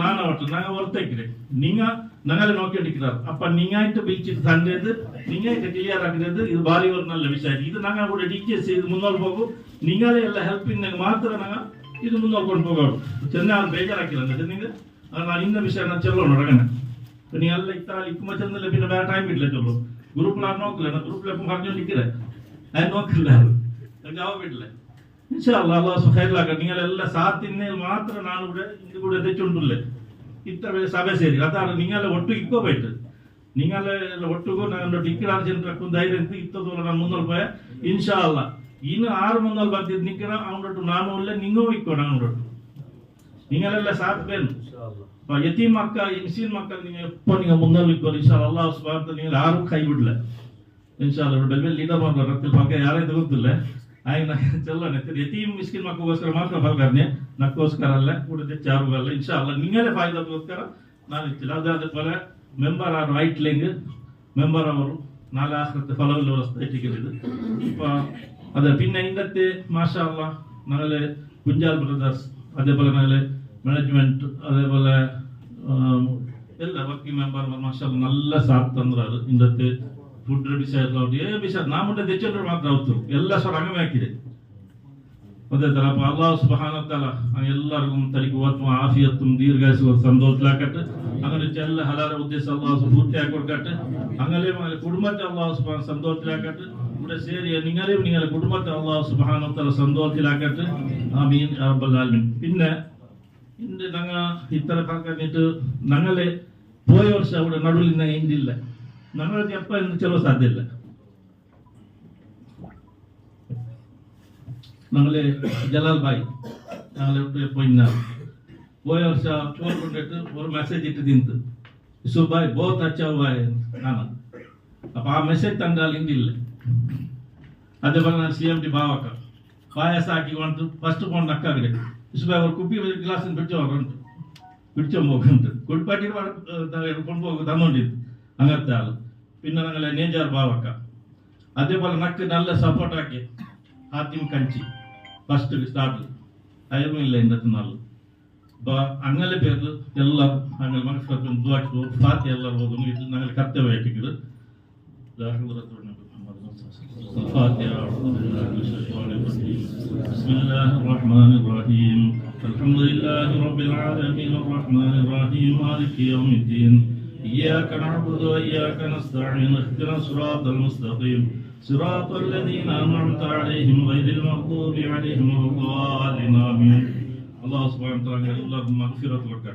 நான் அவற்றை நாங்கள் ஒருத்தைக்கிறேன் நீங்கள் நாங்களே நோக்கி அடிக்கிறார் அப்போ நீங்காயிட்டு பீச்சுக்கு தண்டது நீங்காயிட்டு கிளியர் ஆகிறது இது பாரி ஒரு நல்ல விஷயம் இது நாங்கள் கூட டீச்சர்ஸ் இது முன்னோல் போகும் நீங்களே எல்லாம் ஹெல்ப்பிங் நாங்கள் மாத்திர நாங்கள் இது முன்னோல் கொண்டு போகணும் ಚೆನ್ನ ಬೇಜಾರಾಕಿಲ್ಲ ನಿಮಗೆ ನಾನು ಇನ್ನ ವಿಷಯ ನಾನು ಚೆಲ್ಲೋಣ ಹೊರಗನೆ ನೀ ಎಲ್ಲ ಇಕ್ಕಮ್ಮ ಚಂದಲ್ಲ ಪಿನ್ನ ಬೇರೆ ಟೈಮ್ ಇಡ್ಲ ಚೊಲ್ಲು ಗ್ರೂಪ್ ನಾನು ನೋಕಲ್ಲ ನಾನು ಗ್ರೂಪ್ ಲೆಕ್ಕ ಹಾಕಿ ನಿಕ್ಕಿರೆ ನಾನು ನೋಕಿಲ್ಲ ಜವಾಬ್ ಇಡ್ಲ ಇನ್ಶಾಲ್ಲ ಅಲ್ಲಾಹ್ ಸುಖೈರ್ಲಾಗ ನೀವೆಲ್ಲ ಸಾತಿನ್ನೇಲ್ ಮಾತ್ರ ನಾನು ಕೂಡ ಇಂದು ಕೂಡ ತೆಚ್ಚುಂಡುಲ್ಲೆ ಇತ್ತ ಸಭೆ ಸೇರಿ ಅದಾರ ನೀವೆಲ್ಲ ಒಟ್ಟು ಇಕ್ಕೋಬೇಕು ನೀವೆಲ್ಲ ಒಟ್ಟಿಗೂ ನಾನು ಡಿಕ್ಕಿರಾರ ಜನರಕ್ಕೂ ಧೈರ್ಯ ಅಂತ ಇತ್ತದಲ್ಲ ನಾನು ಮುಂದೊಲ್ ಪೋಯ ಇನ್ಶಾಲ್ಲ ಇನ್ನು 6 ಮಂದಿ ಬರ್ತಿದ್ ನಿಕ್ಕಿರ ಅವನೊಟ್ಟು ನಾನು ಒಳ್ಳೆ ನಿಂಗೂ ಇಕ್ಕೋ ನಾನು நீங்கள சாப்பிட்டேன் எத்தீம் மக்கா மிஸ்கின் மக்கள் நீங்க எப்போ நீங்க முன்னோல் இக்கோல் இன்ஷா அல்லாஹ் சுப்ஹானஹு வ தஆலா நீங்க யாரும் கைவிடல இன்ஷா அல்லாஹ் ಬೆಲ್ಬೆಲ್ ಲೀಡರ್ ಮಾಡ್ತಾರೆ ರಕ್ತ ಬಗ್ಗೆ ಯಾರೇ ಗೊತ್ತಿಲ್ಲ ಆಯ್ನ ಚೆಲ್ಲನೆ ಯತೀಮ್ ಮಿಸ್ಕಿನ್ ಮಕ್ಕಳಿಗೋಸ್ಕರ ಮಾತ್ರ ಫಲ್ಕರ್ನೆ ನಕ್ಕೋಸ್ಕರ ಅಲ್ಲ ಕೂಡದೆ ಚಾರುಗಲ್ಲ ಇನ್ಶಾ ಅಲ್ಲಾಹ್ ನಿಂಗಲೇ ಫಾಯ್ದಾಗೋಸ್ಕರ ನಾನು ಇತ್ತಿಲ್ಲ ಅದಾದ ಪರ member are right League member ಅವರು ನಾಳೆ ಆಖರത്തെ ಫಲವಿಲ್ಲ ವ್ಯವಸ್ಥೆ ಇಟ್ಟಿದ್ದು ಅದ ಪಿನ್ನ ಇಂದತ್ತೆ ಮಾಶಾ ಅಲ್ಲಾಹ್ ನಾಳೆ ಗುಂಜಾಲ್ ಬ್ರದರ್ಸ್ അതേപോലെ നല്ല മാനേജ്മെന്റ് അതേപോലെ ಎಲ್ಲ ವರ್ಕಿಂಗ್ ಮೆಂಬರ್ ಮಾರ್ಷಲ್ നല്ല ಸಾಥ್ ತಂದ್ರಾರು ಇಂದತ್ತೆ ಫುಡ್ ವಿಷಯ ವಿಷಯ ನಾಮುಂಡೆ ತೆಚ್ಚಂದ್ರೆ ಮಾತ್ರ ಅವತ್ತು ಎಲ್ಲ ಸರ್ ಹಂಗೆ ಹಾಕಿದೆ ಅದೇ ತರ ಅಲ್ಲಾಹ್ ಸುಬ್ಹಾನಹು ವ ತಆಲಾ ಎಲ್ಲರಿಗೂ ತರಿಗೆ ಓದ್ಮ ಆಫಿಯತ್ತು ದೀರ್ಘಾಯಸ್ಸು ಸಂತೋಷಲಾಕಟ್ಟು അങ്ങനെ ಎಲ್ಲ ಹಲಾಲ ಉದ್ದೇಶ ಅಲ್ಲಾಹ್ ಪೂರ್ತಿಯಾಗಿ ಕೊಡ್ಕಟ್ಟು അങ്ങനെ ಕುಟುಂಬത്തെ ಅಲ್ಲಾಹ್ ಸುಬ್ಹಾನಹು ಸಂತೋಷಲಾಕಟ್ಟು ഇവിടെ ಸೇರಿ നിങ്ങളുടെ കുടുംബത്തെ അല്ലാഹു സുബ്ഹാനഹു വ തആല സന്തോഷത്തിലാക്കട്ടെ ആമീൻ യാ റബ്ബൽ ആലമീൻ പിന്നെ ഇന്ന് ഞങ്ങൾ ഇത്ര പറഞ്ഞിട്ട് ഞങ്ങളെ പോയ വർഷം അവിടെ നടുവിൽ ഇന്ദില്ല ഞങ്ങൾക്ക് എപ്പോ എന്ന് ചെലവ് സാധ്യല്ല ഞങ്ങളെ ജലാൽ ഭായ് ഞങ്ങളെ പോയ വർഷം ചോർ കൊണ്ടിട്ട് ഒരു മെസ്സേജ് ഇട്ട് തിന്ത് യൂസുഫ് ഭായ് बहुत अच्छा हुआ है खाना അപ്പൊ ആ മെസ്സേജ് തന്നാൽ ഇന്ദില്ല അതേപോലെ ನಾನು CMD ಬಾವಕ ಪಾಯಸ ಹಾಕಿಕೊಂಡು ಫಸ್ಟ್ ಕೊಂಡು ನಕ್ಕಾಗಿದೆ ಇಷ್ಟು ಅವ್ರು ಕುಪ್ಪಿ ಗ್ಲಾಸ್ പിടിച്ചോണ്ട് കൊടിപ്പാട്ടി കൊണ്ടുപോകും തന്നോണ്ടിരുന്നു അങ്ങനത്തെ ആള് പിന്നെ ഞങ്ങളെ നേജാർ ബാവക്ക അതേപോലെ നക്ക് നല്ല സപ്പോർട്ടാക്കി ആദ്യം കഞ്ചി ഫസ്റ്റ് സ്റ്റാർട്ടിൽ അയവും ഇല്ല ഇന്നത്തെ നാളിൽ അപ്പൊ അങ്ങനെ പേരിൽ എല്ലാവരും അങ്ങനെ മനസ്സിലാക്കി ദ്വാക്കി ഫാത്തി എല്ലാവരും പോകും വീട്ടിൽ ഞങ്ങൾ കർത്തവ്യമായിട്ടിട്ട് الفاتحة بسم الله الرحمن الرحيم الحمد لله رب العالمين الرحمن الرحيم مالك يوم الدين إياك نعبد وإياك نستعين اهدنا الصراط المستقيم صراط الذين أنعمت عليهم غير المغضوب عليهم ولا الضالين آمين الله سبحانه وتعالى اللهم مغفرة لك